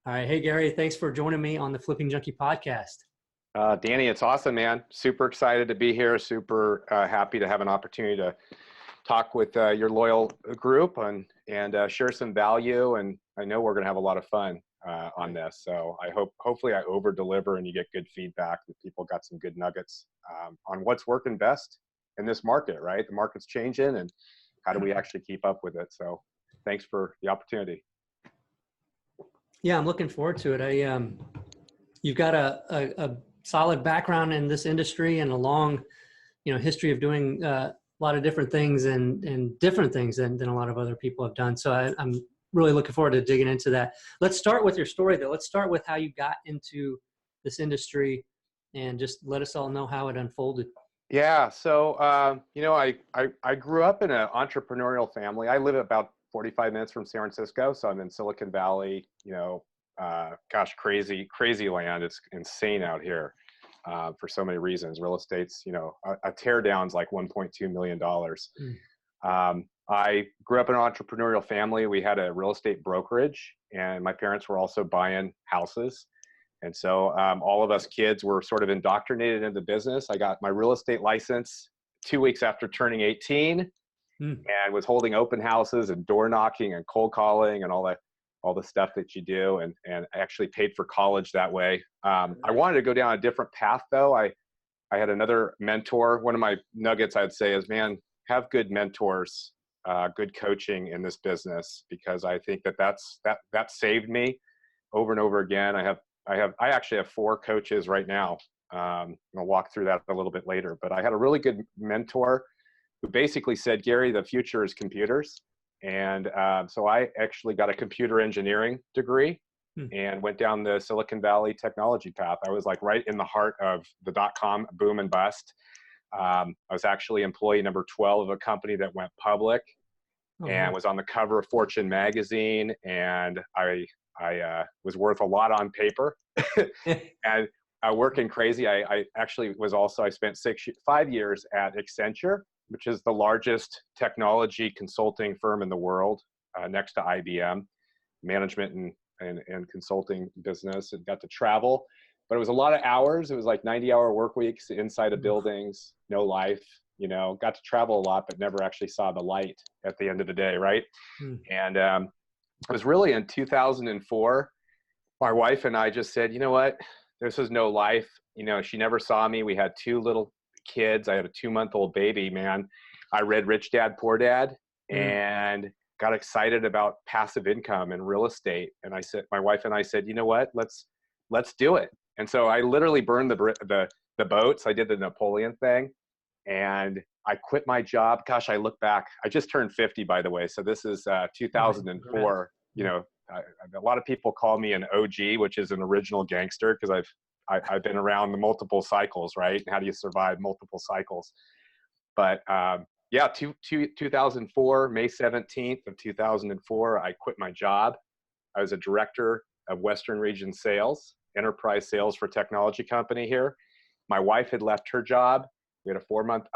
All right. Hey, Gary, thanks for joining me on the Flipping Junkie podcast. Danny, it's awesome, man. Super excited to be here. Super happy to have an opportunity to talk with your loyal group and share some value. And I know we're going to have a lot of fun on this. So hopefully I over deliver and you get good feedback that people got some good nuggets on what's working best in this market, right? The market's changing and how do we actually keep up with it? So thanks for the opportunity. Yeah, I'm looking forward to it. You've got a solid background in this industry and a long, history of doing a lot of different things and different things than a lot of other people have done. So I'm really looking forward to digging into that. Let's start with your story, though. Let's start with how you got into this industry and just let us all know how it unfolded. Yeah, so I grew up in an entrepreneurial family. I live about 45 minutes from San Francisco, so I'm in Silicon Valley. Gosh, crazy land. It's insane out here for so many reasons. Real estate's, a tear down's like $1.2 million. I grew up in an entrepreneurial family. We had a real estate brokerage, and my parents were also buying houses. And so all of us kids were sort of indoctrinated into business. I got my real estate license 2 weeks after turning 18 and was holding open houses and door knocking and cold calling and all the stuff that you do, and I actually paid for college that way. I wanted to go down a different path, though. I had another mentor. One of my nuggets I'd say is, man, have good mentors, good coaching in this business, because I think that saved me over and over again. I actually have 4 coaches right now. I'll walk through that a little bit later, but I had a really good mentor who basically said, Gary, the future is computers. And so I actually got a computer engineering degree and went down the Silicon Valley technology path. I was like right in the heart of the .com boom and bust. I was actually employee number 12 of a company that went public and was on the cover of Fortune magazine. And I was worth a lot on paper and working crazy. I actually was also, I spent 5 years at Accenture, which is the largest technology consulting firm in the world, next to IBM, management and consulting business, and got to travel. But it was a lot of hours. It was like 90-hour work weeks inside of buildings, no life, got to travel a lot, but never actually saw the light at the end of the day, right? And it was really in 2004, my wife and I just said, you know what, this is no life. She never saw me. We had 2 little kids. I had a 2-month-old baby, man. I read Rich Dad, Poor Dad and got excited about passive income and real estate. And my wife and I said, you know what, let's do it. And so I literally burned the boats. I did the Napoleon thing and I quit my job. Gosh, I look back, I just turned 50, by the way. So this is 2004. A lot of people call me an OG, which is an original gangster, because I've been around the multiple cycles, right? How do you survive multiple cycles? But 2004, May 17th of 2004, I quit my job. I was a director of Western Region Sales, enterprise sales for a technology company here. My wife had left her job. We had a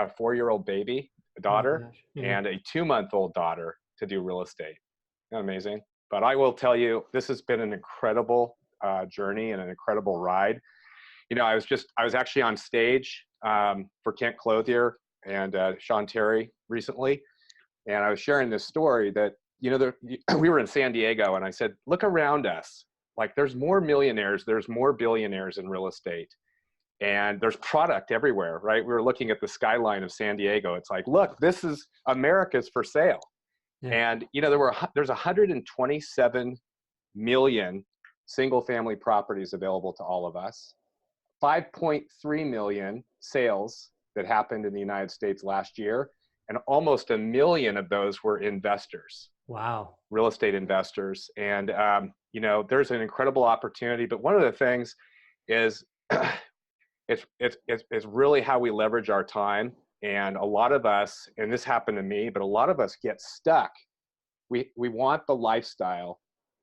4-year-old baby, a daughter, and a 2-month-old daughter to do real estate. Isn't that amazing? But I will tell you, this has been an incredible journey and an incredible ride. I was actually on stage for Kent Clothier and Sean Terry recently, and I was sharing this story that we were in San Diego, and I said, look around us, like there's more millionaires, there's more billionaires in real estate, and there's product everywhere, right? We were looking at the skyline of San Diego. It's like, look, this is America's for sale. And there's 127 million single family properties available to all of us. 5.3 million sales that happened in the United States last year, and almost 1 million of those were investors. Wow. Real estate investors. And there's an incredible opportunity. But one of the things is it's really how we leverage our time. And a lot of us, and this happened to me, but a lot of us get stuck. We want the lifestyle,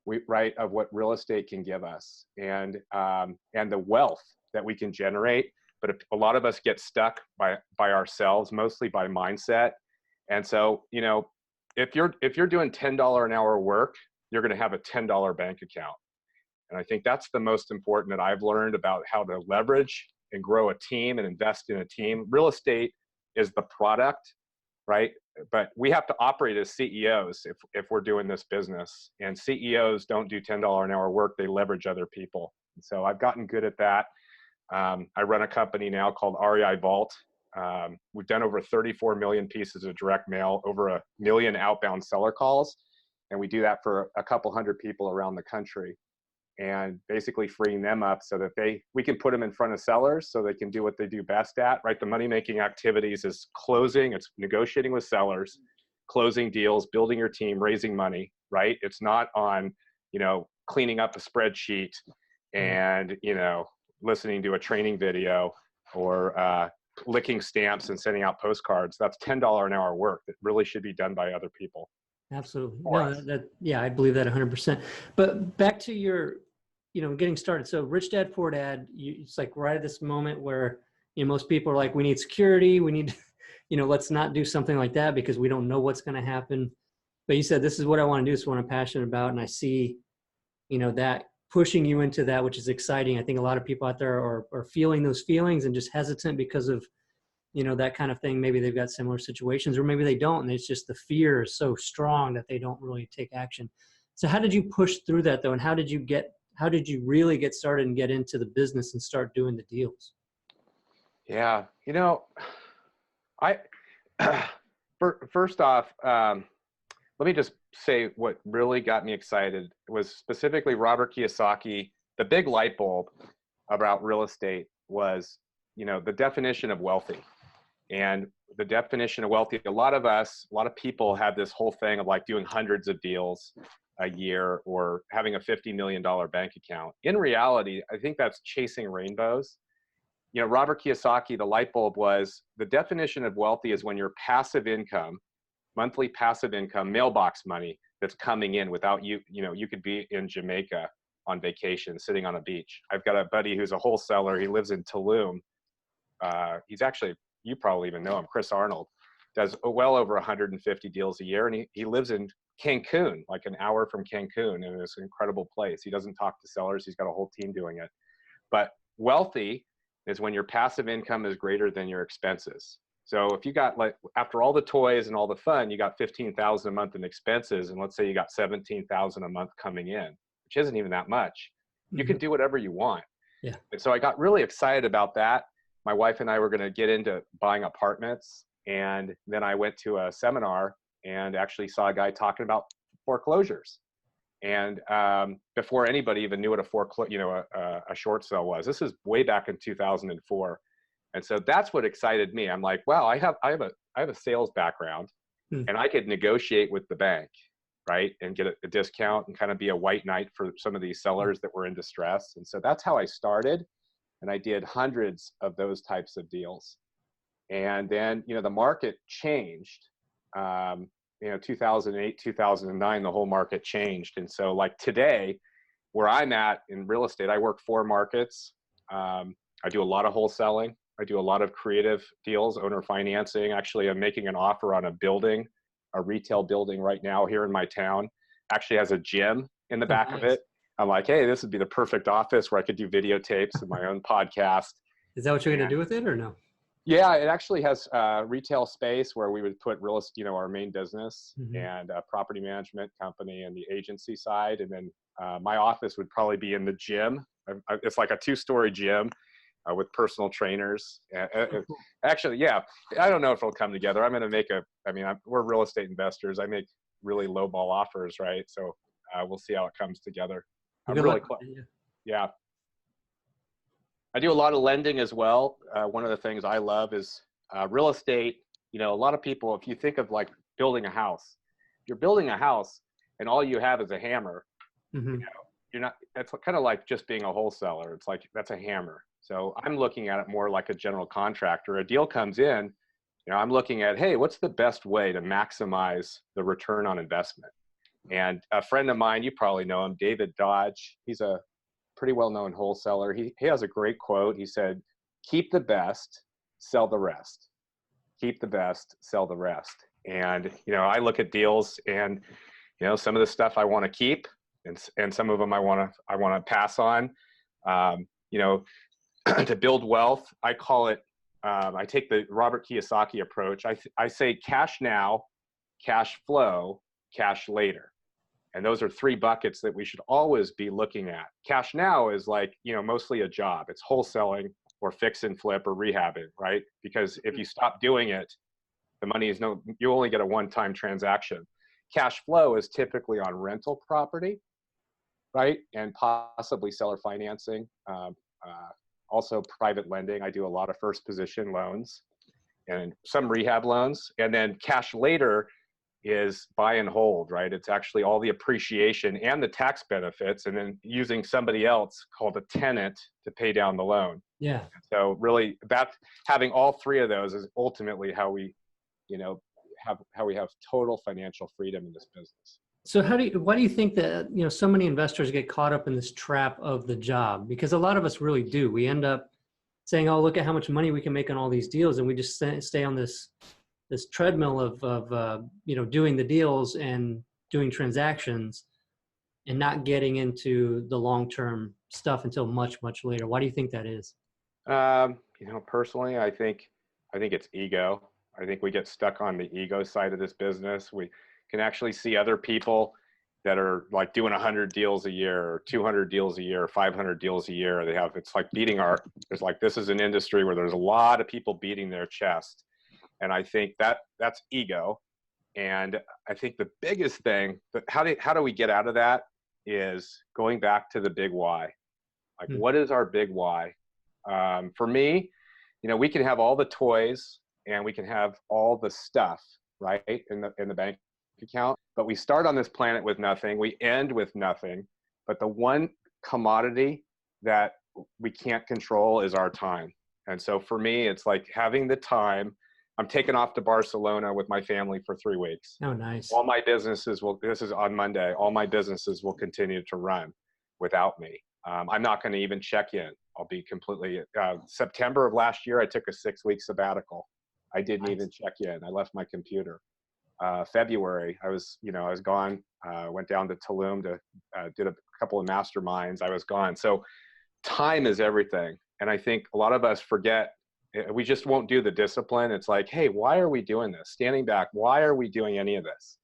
of what real estate can give us, and the wealth that we can generate. But a lot of us get stuck by ourselves, mostly by mindset. And so, if you're doing $10 an hour work, you're going to have a $10 bank account. And I think that's the most important that I've learned about how to leverage and grow a team and invest in a team. Real estate is the product, right? But we have to operate as CEOs if we're doing this business. And CEOs don't do $10 an hour work, they leverage other people. And so I've gotten good at that. I run a company now called REI Vault. We've done over 34 million pieces of direct mail, over 1 million outbound seller calls. And we do that for a couple hundred people around the country, and basically freeing them up so that we can put them in front of sellers so they can do what they do best at, right? The money-making activities is closing, it's negotiating with sellers, closing deals, building your team, raising money, right? It's not on, cleaning up a spreadsheet and, listening to a training video or licking stamps and sending out postcards. That's $10 an hour work that really should be done by other people. Absolutely. No, yeah, I believe that 100%. But back to your, getting started. So Rich Dad, Poor Dad, it's like right at this moment where, most people are like, we need security. We need, let's not do something like that because we don't know what's going to happen. But you said, this is what I want to do. This is what I'm passionate about. And I see, that pushing you into that, which is exciting. I think a lot of people out there are feeling those feelings and just hesitant because of, that kind of thing. Maybe they've got similar situations, or maybe they don't. And it's just the fear is so strong that they don't really take action. So how did you push through that though? And how did you really get started and get into the business and start doing the deals? Yeah. First off, let me just say what really got me excited was specifically Robert Kiyosaki. The big light bulb about real estate was, the definition of wealthy. And the definition of wealthy, a lot of people have this whole thing of like doing hundreds of deals a year or having a $50 million bank account. In reality, I think that's chasing rainbows. Robert Kiyosaki, the light bulb was the definition of wealthy is when your passive income, monthly passive income, mailbox money that's coming in without you, you could be in Jamaica on vacation, sitting on a beach. I've got a buddy who's a wholesaler. He lives in Tulum. He's actually, you probably even know him, Chris Arnold, does well over 150 deals a year. And he lives in Cancun, like an hour from Cancun, in this incredible place. He doesn't talk to sellers. He's got a whole team doing it. But wealthy is when your passive income is greater than your expenses. So if you got, like, after all the toys and all the fun, you got $15,000 a month in expenses, and let's say you got $17,000 a month coming in, which isn't even that much, you can do whatever you want. Yeah. And so I got really excited about that. My wife and I were going to get into buying apartments, and then I went to a seminar and actually saw a guy talking about foreclosures. And before anybody even knew what a short sale was. This is way back in 2004. And so that's what excited me. I'm like, wow, I have a sales background, and I could negotiate with the bank, right, and get a discount and kind of be a white knight for some of these sellers that were in distress. And so that's how I started, and I did hundreds of those types of deals. And then the market changed. 2008, 2009, the whole market changed. And so like today, where I'm at in real estate, I work 4 markets. I do a lot of wholesaling. I do a lot of creative deals, owner financing. Actually, I'm making an offer on a retail building right now here in my town. Actually has a gym in the back of it. I'm like, hey, this would be the perfect office where I could do videotapes and my own podcast. Is that what you're going to do with it or no? Yeah, it actually has retail space where we would put real estate, our main business, and a property management company and the agency side. And then my office would probably be in the gym. It's like a 2-story gym with personal trainers. Actually, yeah, I don't know if it'll come together. I'm going to make we're real estate investors. I make really low ball offers, right? So we'll see how it comes together. I'm really close. Yeah. I do a lot of lending as well. One of the things I love is real estate. A lot of people, if you think of like building a house, you're building a house and all you have is a hammer. You're not, it's kind of like just being a wholesaler. It's like, that's a hammer. So I'm looking at it more like a general contractor. A deal comes in, I'm looking at, hey, what's the best way to maximize the return on investment? And a friend of mine, you probably know him, David Dodge, he's a pretty well-known wholesaler. He has a great quote. He said, keep the best, sell the rest. Keep the best, sell the rest. And, I look at deals and, some of the stuff I want to keep, and some of them I want to pass on. You know, to build wealth, I call it. I take the Robert Kiyosaki approach. I say cash now, cash flow, cash later. And those are three buckets that we should always be looking at. Cash now is like, you know, mostly a job. It's wholesaling or fix and flip or rehabbing, right? Because if you stop doing it, the money is you only get a one-time transaction. Cash flow is typically on rental property, right? And possibly seller financing. Also private lending. I do a lot of first position loans and some rehab loans. And then cash later is buy and hold, right? It's actually all the appreciation and the tax benefits, and then using somebody else called a tenant to pay down the loan. Yeah. So really, having all three of those is ultimately how we, you know, how we have total financial freedom in this business. So why do you think that, you know, so many investors get caught up in this trap of the job? Because a lot of us really do. We end up saying, oh, look at how much money we can make on all these deals. And we just stay on this treadmill of you know, doing the deals and doing transactions and not getting into the long-term stuff until much, much later. Why do you think that is? You know, personally, I think it's ego. I think we get stuck on the ego side of this business. We can actually see other people that are like doing 100 deals a year or 200 deals a year or 500 deals a year. It's like this is an industry where there's a lot of people beating their chest. And I think that's ego. And I think the biggest thing, how do we get out of that, is going back to the big why. Like, what is our big why? For me, you know, we can have all the toys and we can have all the stuff, right, in the bank account, but we start on this planet with nothing. We end with nothing. But the one commodity that we can't control is our time. And so for me, it's like having the time. I'm taking off to Barcelona with my family for 3 weeks. Oh, nice. All my businesses this is on Monday, all my businesses will continue to run without me. I'm not going to even check in. I'll be completely, September of last year, I took a 6-week sabbatical. I didn't even check in. I left my computer. February, I was gone, went down to Tulum to, did a couple of masterminds. I was gone. So time is everything. And I think a lot of us forget. We just won't do the discipline. It's like, hey, why are we doing this? Standing back, why are we doing any of this?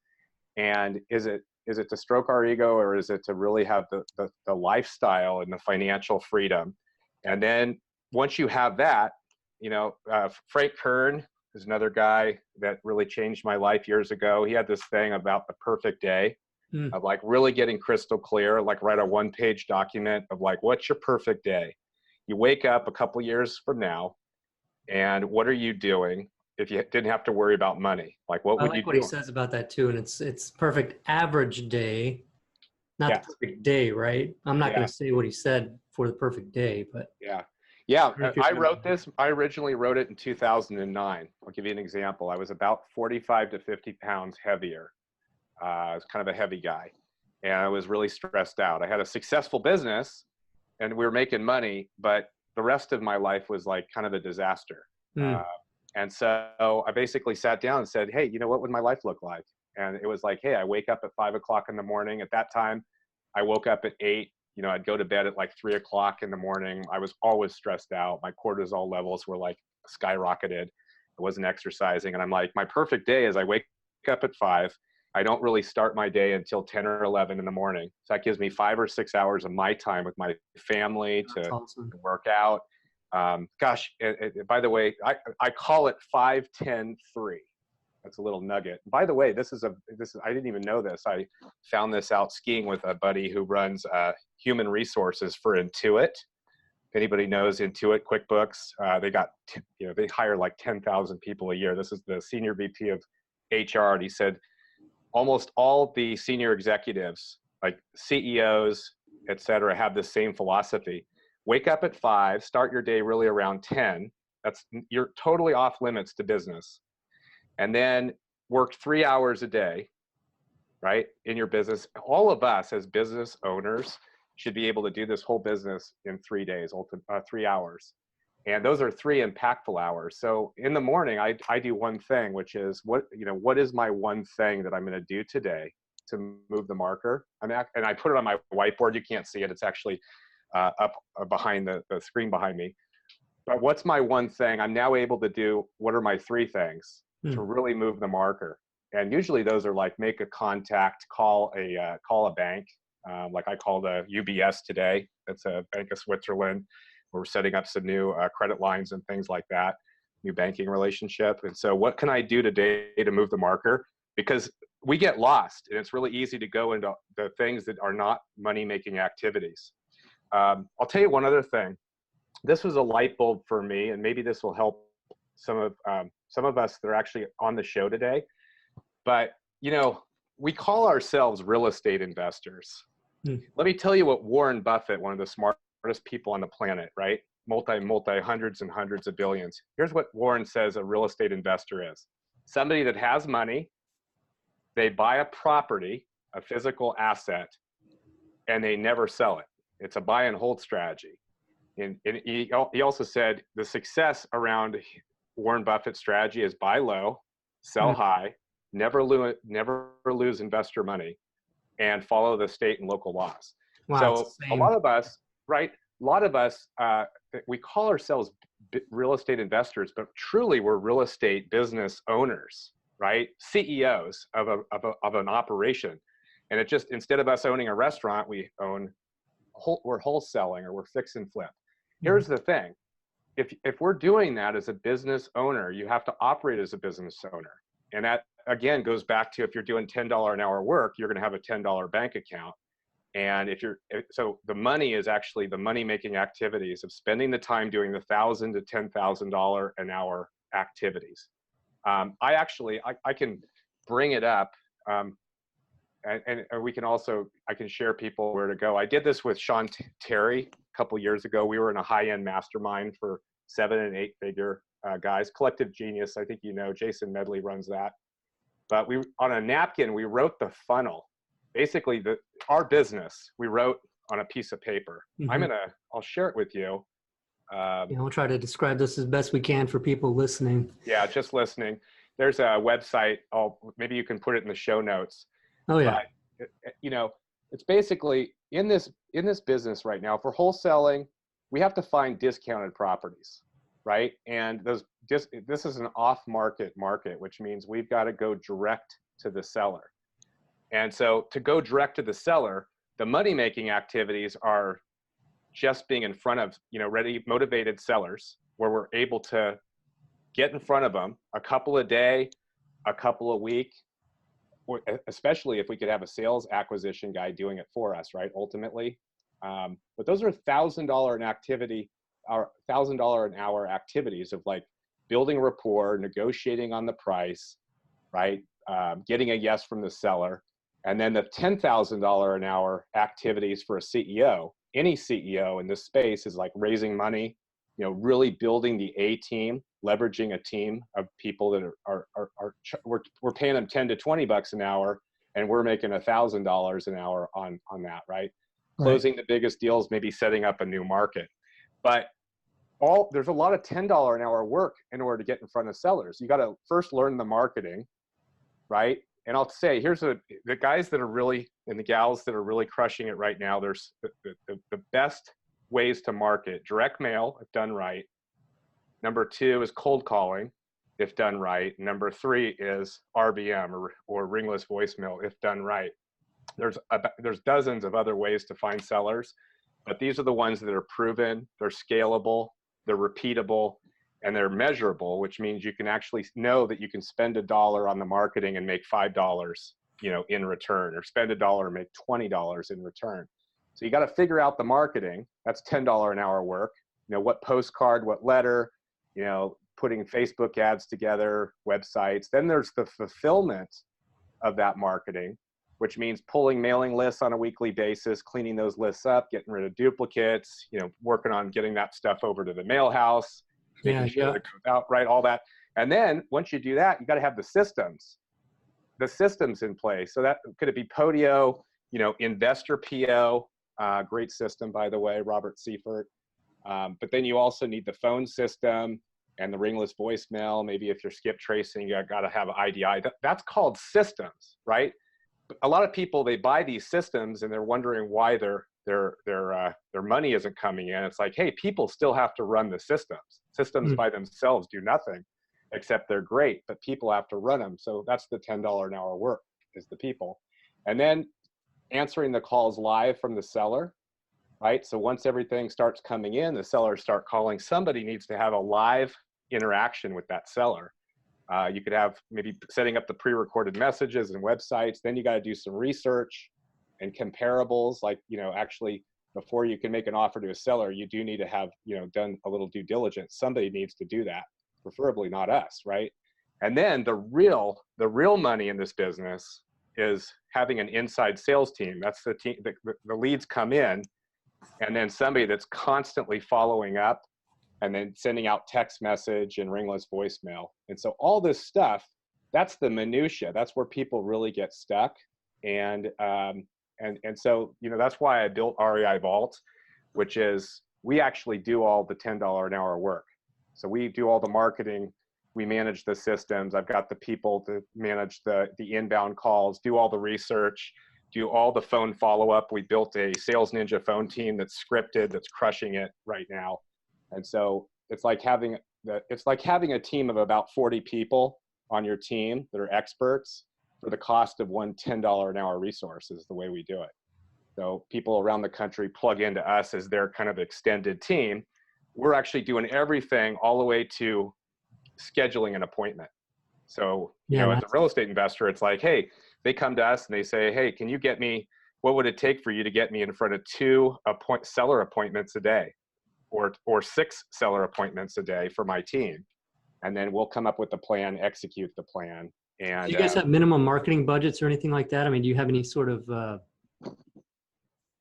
And is it to stroke our ego, or is it to really have the lifestyle and the financial freedom? And then once you have that, you know, Frank Kern is another guy that really changed my life years ago. He had this thing about the perfect day, of like really getting crystal clear, like write a 1-page document of like, what's your perfect day? You wake up a couple years from now, and what are you doing if you didn't have to worry about money? Like, what would you do? I like what he says about that too. And it's perfect average day, not the perfect day, right? I'm not going to say what he said for the perfect day, but yeah. I wrote this. I originally wrote it in 2009. I'll give you an example. I was about 45 to 50 pounds heavier. I was kind of a heavy guy, and I was really stressed out. I had a successful business, and we were making money, but the rest of my life was like kind of a disaster. And so I basically sat down and said, hey, you know, what would my life look like? And it was like, hey, I wake up at 5 o'clock in the morning. At that time, I woke up at 8. You know, I'd go to bed at like 3 o'clock in the morning. I was always stressed out. My cortisol levels were like skyrocketed. I wasn't exercising. And I'm like, my perfect day is I wake up at 5. I don't really start my day until 10 or 11 in the morning. So that gives me 5 or 6 hours of my time with my family to work out. Gosh, by the way, I call it 5-10-3. That's a little nugget. By the way, this is I didn't even know this. I found this out skiing with a buddy who runs human resources for Intuit. If anybody knows Intuit QuickBooks, they hire like 10,000 people a year. This is the senior VP of HR, and he said almost all the senior executives, like CEOs, et cetera, have the same philosophy. Wake up at 5, start your day really around 10. You're totally off limits to business. And then work 3 hours a day, right, in your business. All of us as business owners should be able to do this whole business in 3 days, 3 hours. And those are 3 impactful hours. So in the morning, I do one thing, which is what is my one thing that I'm going to do today to move the marker. And I put it on my whiteboard. You can't see it. It's actually up behind the screen behind me. But what's my one thing? I'm now able to do, what are my three things to really move the marker? And usually those are like make a contact, call a bank. Like I called a UBS today. That's a Bank of Switzerland. We're setting up some new credit lines and things like that, new banking relationship. And so what can I do today to move the marker? Because we get lost, and it's really easy to go into the things that are not money-making activities. I'll tell you one other thing. This was a light bulb for me, and maybe this will help some of us that are actually on the show today. But, you know, we call ourselves real estate investors. Let me tell you what Warren Buffett, one of the smartest people on the planet, right? Multi hundreds and hundreds of billions. Here's what Warren says a real estate investor is. Somebody that has money, they buy a property, a physical asset, and they never sell it. It's a buy and hold strategy. And he also said the success around Warren Buffett's strategy is buy low, sell high, never lose investor money, and follow the state and local laws. Wow, so a lot of us, right? A lot of us, we call ourselves real estate investors, but truly we're real estate business owners, right? CEOs of an operation. And it just, instead of us owning a restaurant, we're wholesaling or we're fix and flip. Here's the thing. If we're doing that as a business owner, you have to operate as a business owner. And that, again, goes back to if you're doing $10 an hour work, you're going to have a $10 bank account. And so the money is actually the money-making activities of spending the time doing the $1,000 to $10,000 an hour activities. I can bring it up, and we can also, I can share people where to go. I did this with Sean Terry a couple years ago. We were in a high-end mastermind for 7- and 8-figure guys. Collective Genius, I think you know, Jason Medley runs that. But on a napkin, we wrote the funnel. Basically, our business, we wrote on a piece of paper. I'll share it with you. We'll try to describe this as best we can for people listening. Yeah, just listening. There's a website. Maybe you can put it in the show notes. Oh yeah. But, you know, it's basically in this business right now. For wholesaling, we have to find discounted properties, right? And this is an off-market market, which means we've got to go direct to the seller. And so to go direct to the seller, the money-making activities are just being in front of, ready, motivated sellers where we're able to get in front of them a couple a day, a couple a week, or especially if we could have a sales acquisition guy doing it for us, right? Ultimately. But those are $1,000 an activity, or $1,000 an hour activities of like building rapport, negotiating on the price, right? Getting a yes from the seller. And then the $10,000 an hour activities for a CEO, any CEO in this space is like raising money, really building the A team, leveraging a team of people that we're paying them 10 to 20 bucks an hour, and we're making $1,000 an hour on that, right? Closing the biggest deals, maybe setting up a new market. But there's a lot of $10 an hour work in order to get in front of sellers. You got to first learn the marketing, right? And I'll say, here's the guys that are really, and the gals that are really crushing it right now, there's the best ways to market: direct mail, if done right. Number 2 is cold calling, if done right. Number 3 is RVM or ringless voicemail, if done right. There's dozens of other ways to find sellers, but these are the ones that are proven, they're scalable, they're repeatable, and they're measurable, which means you can actually know that you can spend $1 on the marketing and make $5, in return, or spend $1 and make $20 in return. So you got to figure out the marketing. That's $10 an hour work. What postcard, what letter, putting Facebook ads together, websites. Then there's the fulfillment of that marketing, which means pulling mailing lists on a weekly basis, cleaning those lists up, getting rid of duplicates, working on getting that stuff over to the mail house, making sure it goes out, right, all that. And then once you do that, you got to have the systems in place. So that could it be Podio, Investor PO, great system, by the way, Robert Seifert. But then you also need the phone system and the ringless voicemail. Maybe if you're skip tracing, you got to have IDI. That's called systems, right? a lot of people, they buy these systems and they're wondering why their money isn't coming in. It's like, hey, people still have to run the systems. Systems by themselves do nothing except they're great, but people have to run them. So that's the $10 an hour work, is the people. And then answering the calls live from the seller, right? So once everything starts coming in, the sellers start calling. Somebody needs to have a live interaction with that seller. You could have maybe setting up the pre-recorded messages and websites. Then you got to do some research and comparables. Like, actually, before you can make an offer to a seller, you do need to have, done a little due diligence. Somebody needs to do that, preferably not us, right? And then the real money in this business is having an inside sales team. That's the team. The leads come in, and then somebody that's constantly following up, and then sending out text message and ringless voicemail. And so all this stuff, that's the minutia. That's where people really get stuck. And so, that's why I built REI Vault, which is, we actually do all the $10 an hour work. So we do all the marketing, we manage the systems. I've got the people to manage the inbound calls, do all the research, do all the phone follow-up. We built a Sales Ninja phone team that's scripted, that's crushing it right now. And so it's like having a team of about 40 people on your team that are experts for the cost of one $10 an hour resource, is the way we do it. So people around the country plug into us as their kind of extended team. We're actually doing everything all the way to scheduling an appointment. So, as a real estate investor, it's like, hey, they come to us and they say, hey, can you get me, what would it take for you to get me in front of 2 seller appointments a day? Or 6 seller appointments a day for my team. And then we'll come up with the plan, execute the plan. And do you guys have minimum marketing budgets or anything like that? I mean, do you have any sort of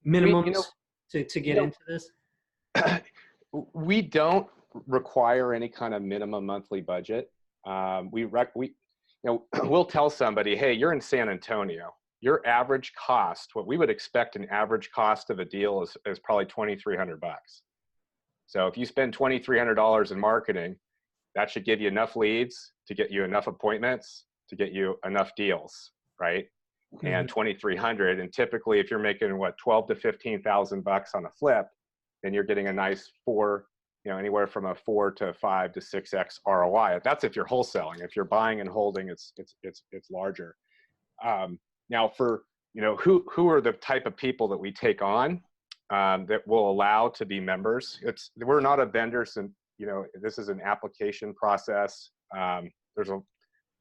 minimums to get into this? We don't require any kind of minimum monthly budget. We'll tell somebody, hey, you're in San Antonio. Your average cost, what we would expect an average cost of a deal is probably $2,300. So if you spend $2,300 in marketing, that should give you enough leads to get you enough appointments to get you enough deals, right? And $2,300, and typically if you're making $12,000 to $15,000 on a flip, then you're getting a nice anywhere from a 4 to 5 to 6x ROI. That's if you're wholesaling. If you're buying and holding, it's larger. Now for who are the type of people that we take on that will allow to be members. We're not a vendor, so this is an application process.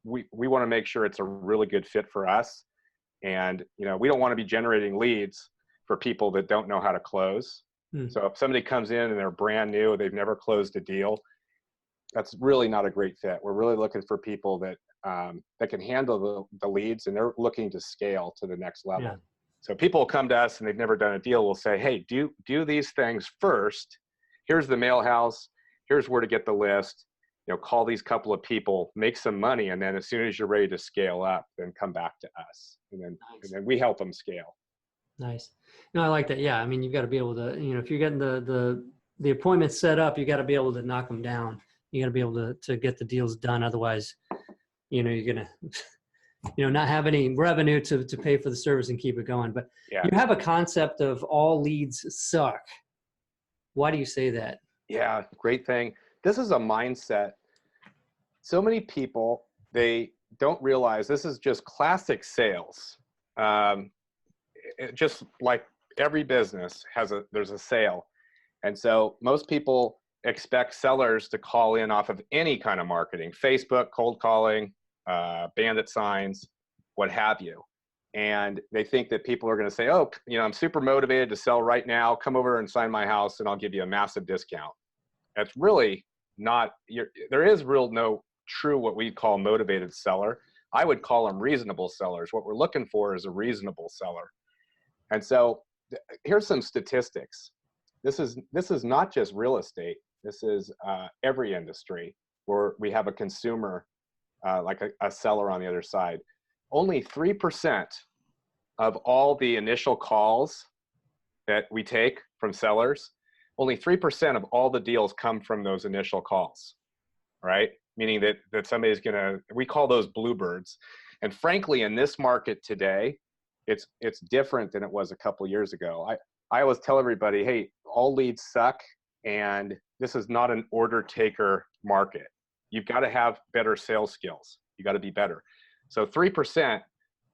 We want to make sure it's a really good fit for us, and we don't want to be generating leads for people that don't know how to close. So if somebody comes in and they're brand new, they've never closed a deal, that's really not a great fit. We're really looking for people that can handle the leads, and they're looking to scale to the next level. Yeah. So people will come to us and they've never done a deal. We'll say, hey, do these things first. Here's the mail house. Here's where to get the list. Call these couple of people, make some money, and then as soon as you're ready to scale up, then come back to us, and then we help them scale. Nice. No, I like that. Yeah, I mean, you've got to be able to, if you're getting the appointments set up, you got to be able to knock them down. You got to be able to get the deals done. Otherwise, you're gonna not have any revenue to pay for the service and keep it going. But you have a concept of all leads suck. Why do you say that? Yeah, great thing. This is a mindset. So many people, they don't realize this is just classic sales. Just like every business there's a sale. And so most people expect sellers to call in off of any kind of marketing, Facebook, cold calling, bandit signs, what have you. And they think that people are going to say, oh, I'm super motivated to sell right now. Come over and sign my house and I'll give you a massive discount. That's really not, there is no true what we call motivated seller. I would call them reasonable sellers. What we're looking for is a reasonable seller. And so here's some statistics. This is not just real estate. This is every industry where we have a consumer, like a seller on the other side. Only 3% of all the initial calls that we take from sellers, only 3% of all the deals come from those initial calls, right? Meaning that somebody's we call those bluebirds. And frankly, in this market today, it's different than it was a couple years ago. I always tell everybody, hey, all leads suck, and this is not an order taker market. You've got to have better sales skills. You got to be better. So 3%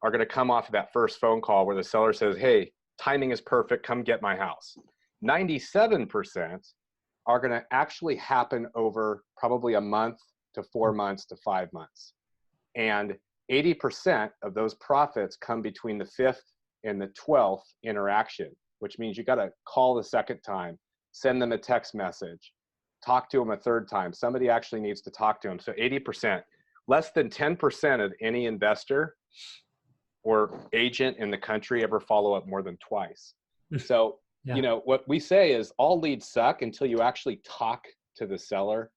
are going to come off of that first phone call where the seller says, hey, timing is perfect, come get my house. 97% are going to actually happen over probably a month to 4 months to 5 months. And 80% of those profits come between the 5th and the 12th interaction, which means you got to call the second time, send them a text message, talk to them a third time. Somebody actually needs to talk to them. So 80%, less than 10% of any investor or agent in the country ever follow up more than twice. So, Yeah. you know, what we say is all leads suck until you actually talk to the seller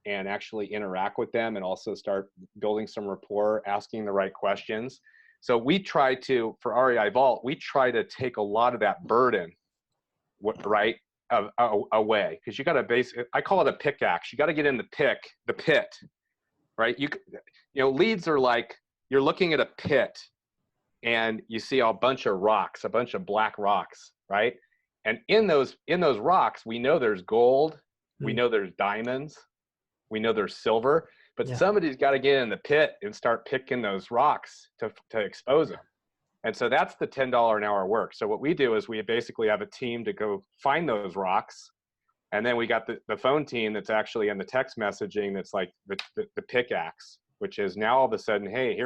and actually interact with them, and also start building some rapport, asking the right questions. So we try to, for REI Vault, we try to take a lot of that burden, right, away. Because you got to I call it a pickaxe. You got to get in the pit, right? You know, leads are like, you're looking at a pit and you see a bunch of rocks, a bunch of black rocks, right? And in those rocks, we know there's gold, we know there's diamonds, we know there's silver, but somebody's got to get in the pit and start picking those rocks to expose them. And so that's the $10 an hour work. So what we do is we basically have a team to go find those rocks. And then we got the phone team that's actually in the text messaging that's like the pickaxe, which is now all of a sudden, hey,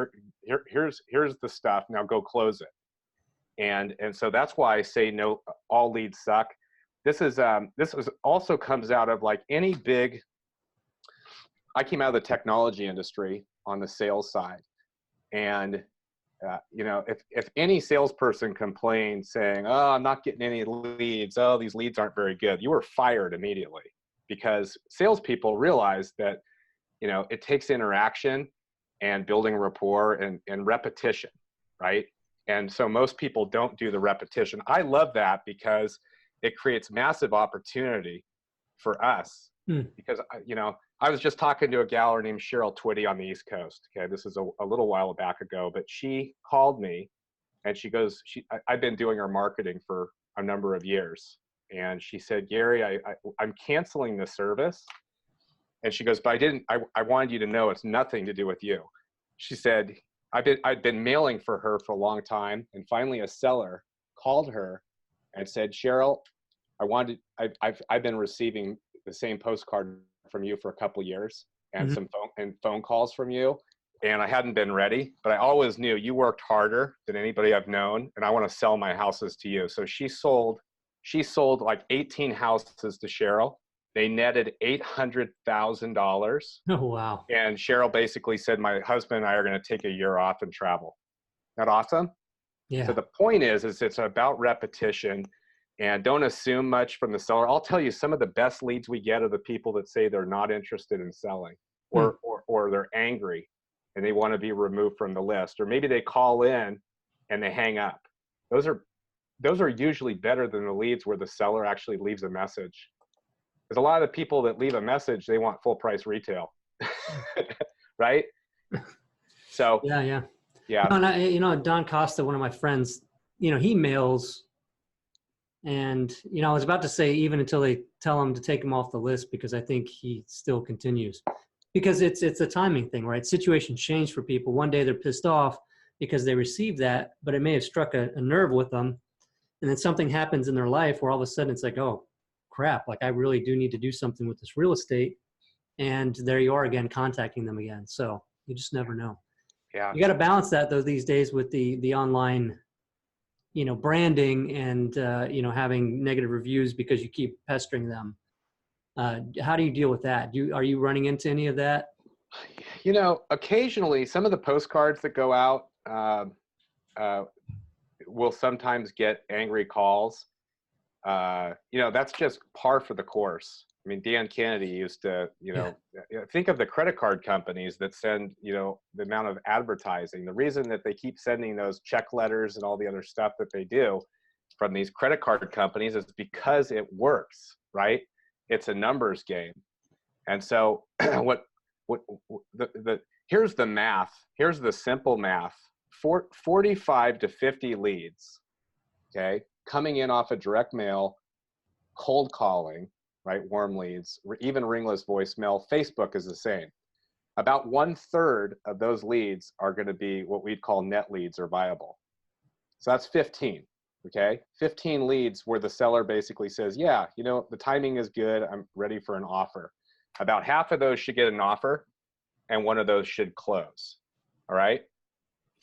here's the stuff, now go close it. And so that's why I say no, all leads suck. This is also comes out of like any big, I came out of the technology industry on the sales side. And you know, if any salesperson complained saying, oh, I'm not getting any leads, oh, these leads aren't very good, you were fired immediately, because salespeople realize that, you know, it takes interaction and building rapport and repetition, right? And so most people don't do the repetition. I love that because it creates massive opportunity for us. Because, you know, I was just talking to a gal named Cheryl Twitty on the East Coast. Okay, this is a little while back ago, but she called me and she goes, I've been doing her marketing for a number of years. And she said, Gary, I'm canceling the service. And she goes, but I wanted you to know it's nothing to do with you. She said, I've been mailing for her for a long time. And finally a seller called her and said, Cheryl, I've been receiving the same postcard from you for a couple of years and some phone calls from you. And I hadn't been ready, but I always knew you worked harder than anybody I've known. And I want to sell my houses to you. So she sold like 18 houses to Cheryl. They netted $800,000. Oh, wow. And Cheryl basically said, my husband and I are going to take a year off and travel. Isn't that awesome? Yeah. So the point is it's about repetition, and don't assume much from the seller. I'll tell you, some of the best leads we get are the people that say they're not interested in selling, or they're angry and they want to be removed from the list, or maybe they call in and they hang up. Those are usually better than the leads where the seller actually leaves a message. Because a lot of the people that leave a message, they want full price retail, right? So yeah. No, and you know, Don Costa, one of my friends, you know, he mails. And, you know, I was about to say even until they tell him to take him off the list, because I think he still continues. Because it's a timing thing, right? Situations change for people. One day they're pissed off because they received that, but it may have struck a nerve with them. And then something happens in their life where all of a sudden it's like, oh, crap, like I really do need to do something with this real estate. And there you are again, contacting them again. So you just never know. Yeah. You got to balance that though these days with the online, you know, branding and, you know, having negative reviews because you keep pestering them. How do you deal with that? Are you running into any of that? You know, occasionally some of the postcards that go out will sometimes get angry calls. You know, that's just par for the course. I mean, Dan Kennedy used to, you know, think of the credit card companies that send, you know, the amount of advertising. The reason that they keep sending those check letters and all the other stuff that they do from these credit card companies is because it works, right? It's a numbers game. And so here's the math. Here's the simple math 45 to 50 leads, okay, coming in off of direct mail, cold calling, right, warm leads, even ringless voicemail. Facebook is the same. About 1/3 of those leads are going to be what we'd call net leads or viable. So that's 15, okay? 15 leads where the seller basically says, yeah, you know, the timing is good. I'm ready for an offer. About half of those should get an offer and one of those should close, all right?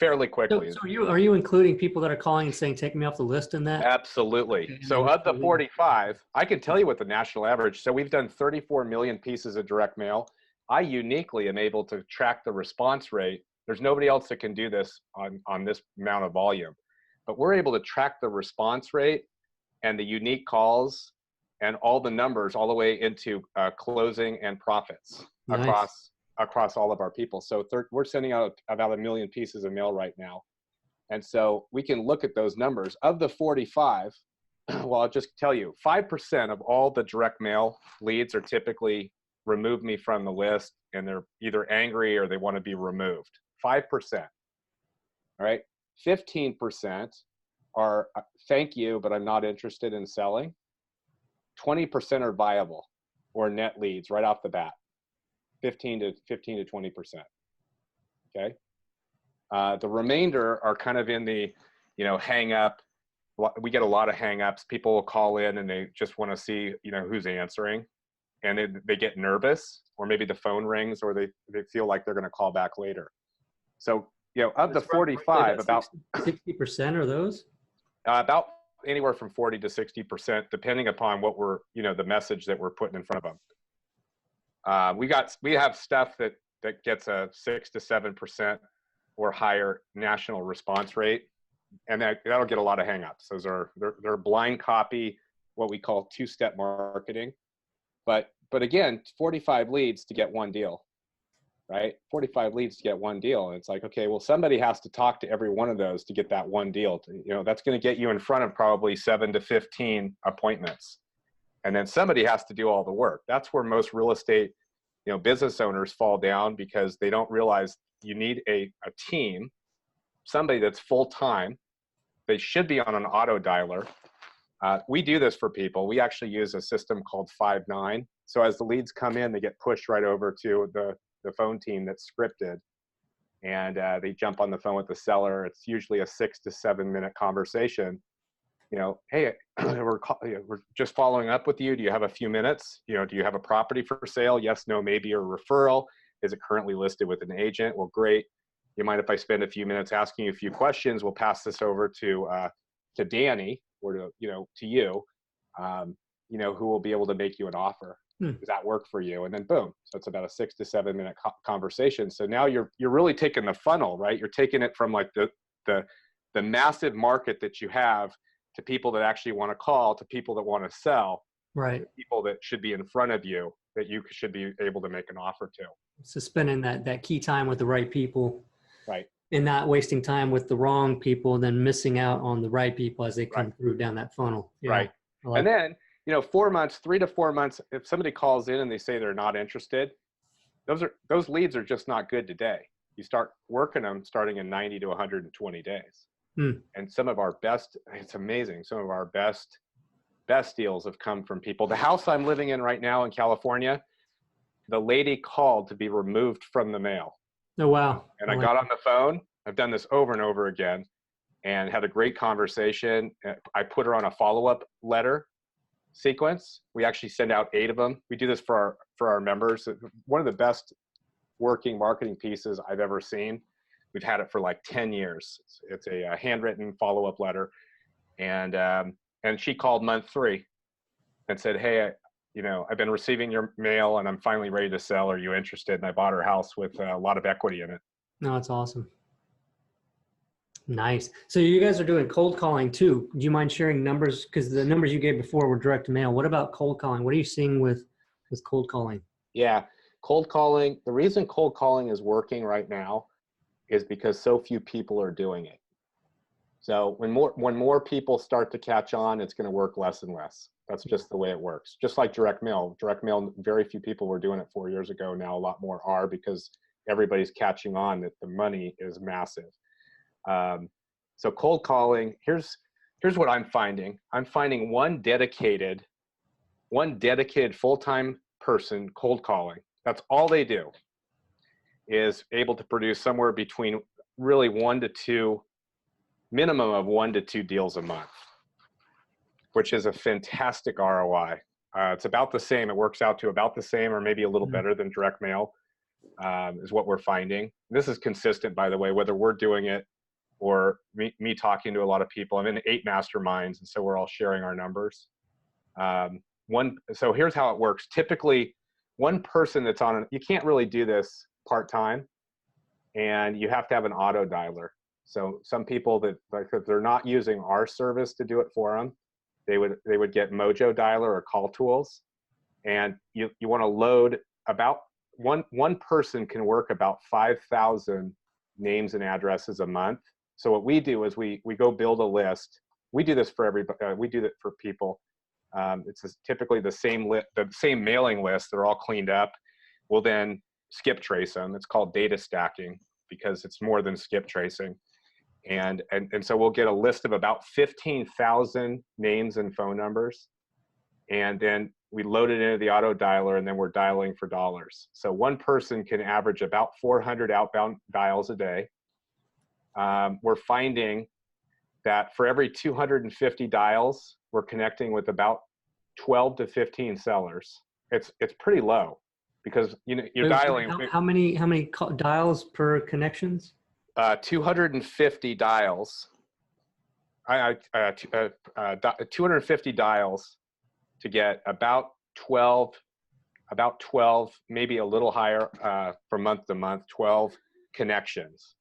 Fairly quickly. So are you including people that are calling and saying, take me off the list in that? Absolutely. Okay, So of the 45, I can tell you what the national average. So we've done 34 million pieces of direct mail. I uniquely am able to track the response rate. There's nobody else that can do this on this amount of volume, but we're able to track the response rate and the unique calls and all the numbers all the way into closing and profits. Nice. across all of our people. So we're sending out about 1 million pieces of mail right now. And so we can look at those numbers. Of the 45, well, I'll just tell you, 5% of all the direct mail leads are typically remove me from the list, and they're either angry or they want to be removed. 5%. All right. 15% are thank you, but I'm not interested in selling. 20% are viable or net leads right off the bat. 15 to 20%. Okay. The remainder are kind of in the, you know, hang up. We get a lot of hang ups. People will call in and they just want to see, you know, who's answering, and they get nervous, or maybe the phone rings, or they feel like they're going to call back later. So, you know, of the 45, about 60% are those? About anywhere from 40 to 60%, depending upon what we're, you know, the message that we're putting in front of them. We have stuff that gets a 6 to 7% or higher national response rate, and that'll get a lot of hangups. Those are they're blind copy, what we call two-step marketing. But again, 45 leads to get one deal, right? 45 leads to get one deal, and it's like, okay, well, somebody has to talk to every one of those to get that one deal. You know, that's going to get you in front of probably 7 to 15 appointments. And then somebody has to do all the work. That's where most real estate, you know, business owners fall down, because they don't realize you need a team, somebody that's full-time. They should be on an auto dialer. We do this for people. We actually use a system called 5-9. So as the leads come in, they get pushed right over to the phone team that's scripted, and they jump on the phone with the seller. It's usually a 6 to 7 minute conversation. You know, hey, we're just following up with you. Do you have a few minutes? You know, do you have a property for sale? Yes, no, maybe, or referral. Is it currently listed with an agent? Well, great. You mind if I spend a few minutes asking you a few questions? We'll pass this over to Danny, or to you, you know, who will be able to make you an offer. Does that work for you? And then boom. So it's about a 6 to 7 minute conversation. So now you're really taking the funnel, right? You're taking it from like the massive market that you have to people that actually want to call, to people that want to sell, right? To people that should be in front of you, that you should be able to make an offer to. So spending that key time with the right people, right, and not wasting time with the wrong people, and then missing out on the right people as they come through down that funnel. Yeah, right. And then, you know, 4 months, 3 to 4 months, if somebody calls in and they say they're not interested, those leads are just not good today. You start working them starting in 90 to 120 days. And some of our best, it's amazing, some of our best deals have come from people. The house I'm living in right now in California, the lady called to be removed from the mail. Oh, wow. And I got on the phone. I've done this over and over again, and had a great conversation. I put her on a follow-up letter sequence. We actually send out 8 of them. We do this for our members. One of the best working marketing pieces I've ever seen. We've had it for like 10 years. It's a handwritten follow-up letter. And she called month 3 and said, hey, you know, I've been receiving your mail and I'm finally ready to sell. Are you interested? And I bought her house with a lot of equity in it. No, it's awesome. Nice. So you guys are doing cold calling too. Do you mind sharing numbers? Because the numbers you gave before were direct mail. What about cold calling? What are you seeing with cold calling? Yeah, cold calling. The reason cold calling is working right now is because so few people are doing it. So when more people start to catch on, it's going to work less and less. That's just the way it works. Just like direct mail. Direct mail, very few people were doing it 4 years ago. Now a lot more are, because everybody's catching on that the money is massive. So cold calling, here's what I'm finding. I'm finding one dedicated full-time person cold calling. That's all they do, is able to produce somewhere between really minimum of 1 to 2 deals a month, which is a fantastic ROI. It's about the same. It works out to about the same or maybe a little better than direct mail, is what we're finding. This is consistent, by the way, whether we're doing it or me talking to a lot of people. I'm in 8 masterminds, and so we're all sharing our numbers. So here's how it works. Typically, one person that's you can't really do this part-time, and you have to have an auto dialer. So some people that, like, if they're not using our service to do it for them, they would get Mojo Dialer or Call Tools, and you want to load about one person can work about 5,000 names and addresses a month. So what we do is we go build a list. We do this for everybody. We do that for people. It's typically the same mailing list. They're all cleaned up. We'll then skip trace them. It's called data stacking because it's more than skip tracing. And so we'll get a list of about 15,000 names and phone numbers. And then we load it into the auto dialer, and then we're dialing for dollars. So one person can average about 400 outbound dials a day. We're finding that for every 250 dials, we're connecting with about 12 to 15 sellers. It's pretty low because you're dialing. How many dials per connections? 250 dials. 250 dials to get about 12, maybe a little higher from month to month, 12 connections.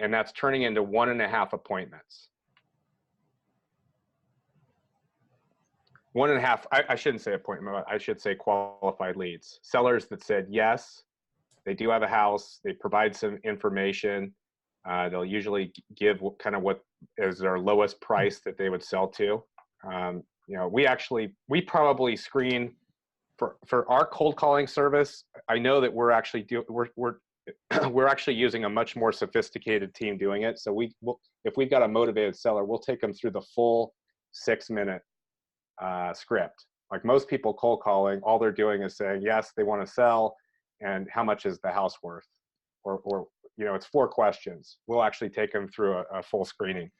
And that's turning into 1.5 appointments. 1.5, I shouldn't say appointment, I should say qualified leads. Sellers that said yes, they do have a house, they provide some information. They'll usually give kind of what is their lowest price that they would sell to. We probably screen for our cold calling service. I know that we're actually we're actually using a much more sophisticated team doing it. So if we've got a motivated seller, we'll take them through the full 6-minute script. Like most people cold calling, all they're doing is saying, yes, they want to sell, and how much is the house worth? Or it's 4 questions. We'll actually take them through a full screening.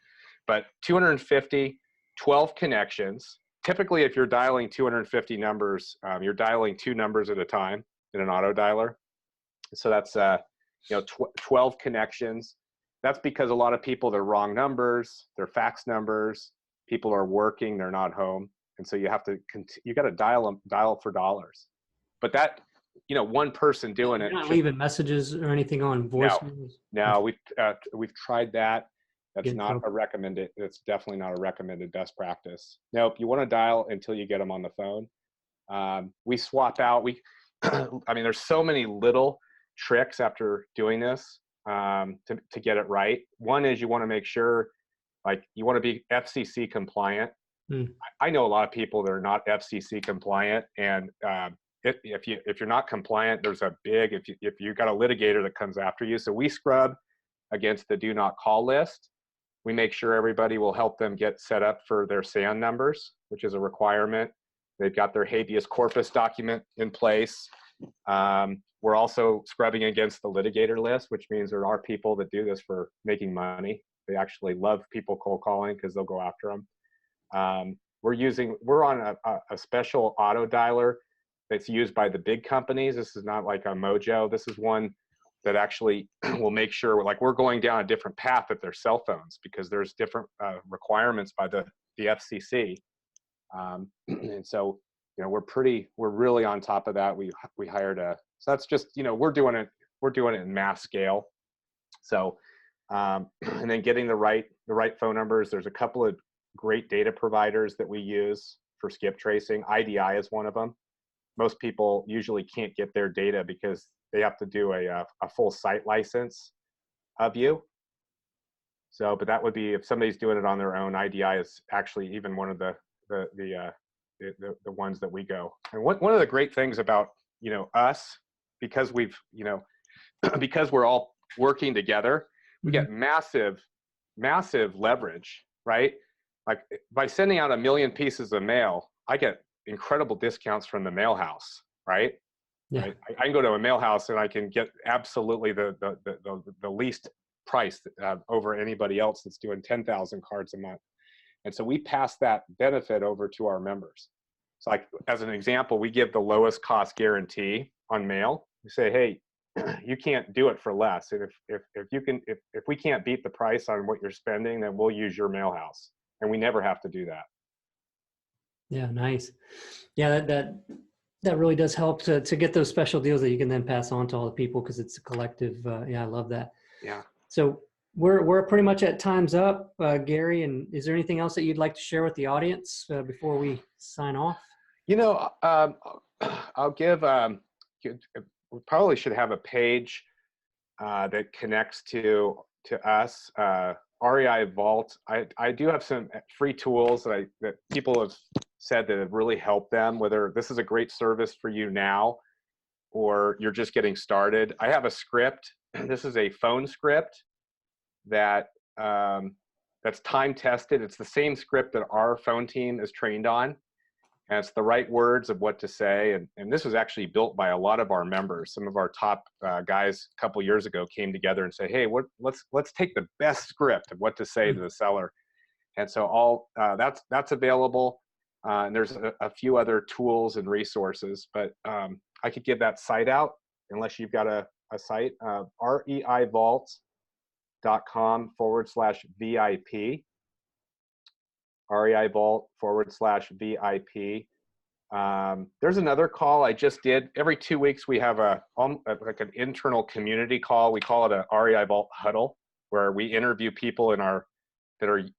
But 250, 12 connections. Typically, if you're dialing 250 numbers, you're dialing 2 numbers at a time in an auto dialer. So that's 12 connections. That's because a lot of people, they're wrong numbers, they're fax numbers. People are working, they're not home, and so you got to dial for dollars. But that, one person doing it. You're not leaving messages or anything on voicemails? No, we've tried that. That's not a recommended. It's definitely not a recommended best practice. Nope. You want to dial until you get them on the phone. We swap out. There's so many little tricks after doing this to get it right. One is you want to make sure, like, you want to be FCC compliant. I know a lot of people that are not FCC compliant, and if you're not compliant, there's a big, if you've got a litigator that comes after you. So we scrub against the do not call list. We make sure everybody will help them get set up for their SAN numbers, which is a requirement. They've got their habeas corpus document in place. We're also scrubbing against the litigator list, which means there are people that do this for making money. They actually love people cold calling because they'll go after them. We're on a special auto dialer that's used by the big companies. This is not like a Mojo. This is one that actually will make sure we're going down a different path with their cell phones because there's different requirements by the FCC. And so, we're really on top of that. We hired so that's just, we're doing it in mass scale. So, and then getting the right phone numbers. There's a couple of great data providers that we use for skip tracing. IDI is one of them. Most people usually can't get their data because they have to do a full site license of you. So, but that would be if somebody's doing it on their own. IDI is actually even one of the ones that we go. And one of the great things about us, because we've because we're all working together, we get massive, massive leverage, right? Like by sending out 1 million pieces of mail, I get incredible discounts from the mail house, right? Yeah. Right? I can go to a mail house and I can get absolutely the least price over anybody else that's doing 10,000 cards a month. And so we pass that benefit over to our members. So like, as an example, we give the lowest cost guarantee on mail. We say, hey, you can't do it for less. And if we can't beat the price on what you're spending, then we'll use your mail house. And we never have to do that. Yeah, nice. Yeah, that really does help to get those special deals that you can then pass on to all the people, because it's a collective. Yeah, I love that. Yeah. So we're pretty much at time's up, Gary. And is there anything else that you'd like to share with the audience before we sign off? You know, I'll give. We probably should have a page that connects to us. REI Vault. I do have some free tools that people have said that have really helped them, whether this is a great service for you now or you're just getting started. I have a script. This is a phone script that that's time tested. It's the same script that our phone team is trained on. And it's the right words of what to say. And this was actually built by a lot of our members. Some of our top guys a couple years ago came together and said, hey, let's take the best script of what to say to the seller. And so that's available. And there's a few other tools and resources, but I could give that site out unless you've got a site, reivault.com/VIP. reivault.com/VIP. There's another call I just did. Every 2 weeks we have like an internal community call. We call it a REI Vault huddle, where we interview people that are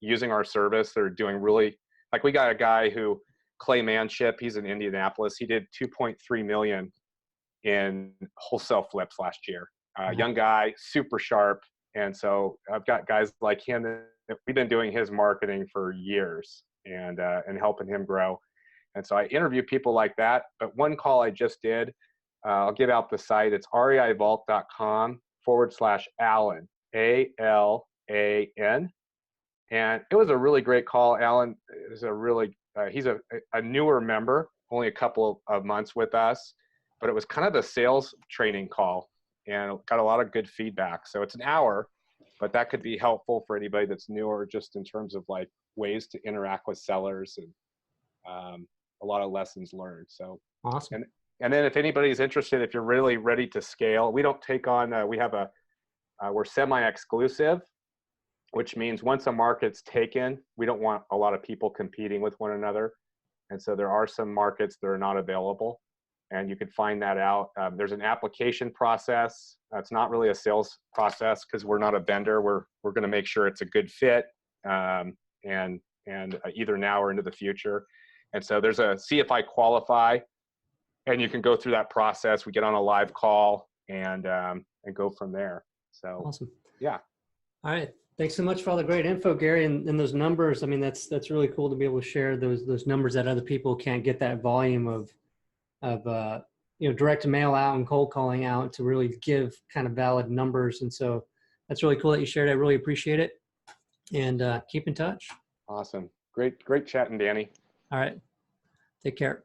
using our service. They're doing really, like, we got a guy who, Clay Manship, he's in Indianapolis. He did 2.3 million in wholesale flips last year. Young guy, super sharp. And so I've got guys like him that we've been doing his marketing for years and helping him grow. And so I interview people like that. But one call I just did, I'll give out the site. It's reivault.com/Alan, ALAN. And it was a really great call. Alan is he's a newer member, only a couple of months with us, but it was kind of a sales training call and got a lot of good feedback. So it's an hour, but that could be helpful for anybody that's newer, just in terms of like ways to interact with sellers and a lot of lessons learned. So awesome. And then if anybody's interested, if you're really ready to scale, we don't take on, we're semi-exclusive, which means once a market's taken, we don't want a lot of people competing with one another. And so there are some markets that are not available, and you can find that out. There's an application process. It's not really a sales process because we're not a vendor. We're going to make sure it's a good fit, and either now or into the future. And so there's a see if I qualify, and you can go through that process. We get on a live call and go from there. So awesome. Yeah. All right. Thanks so much for all the great info, Gary, and those numbers. I mean, that's really cool to be able to share those numbers that other people can't get that volume of direct mail out and cold calling out to really give kind of valid numbers. And so that's really cool that you shared. I really appreciate it. And keep in touch. Awesome. Great chatting, Danny. All right. Take care.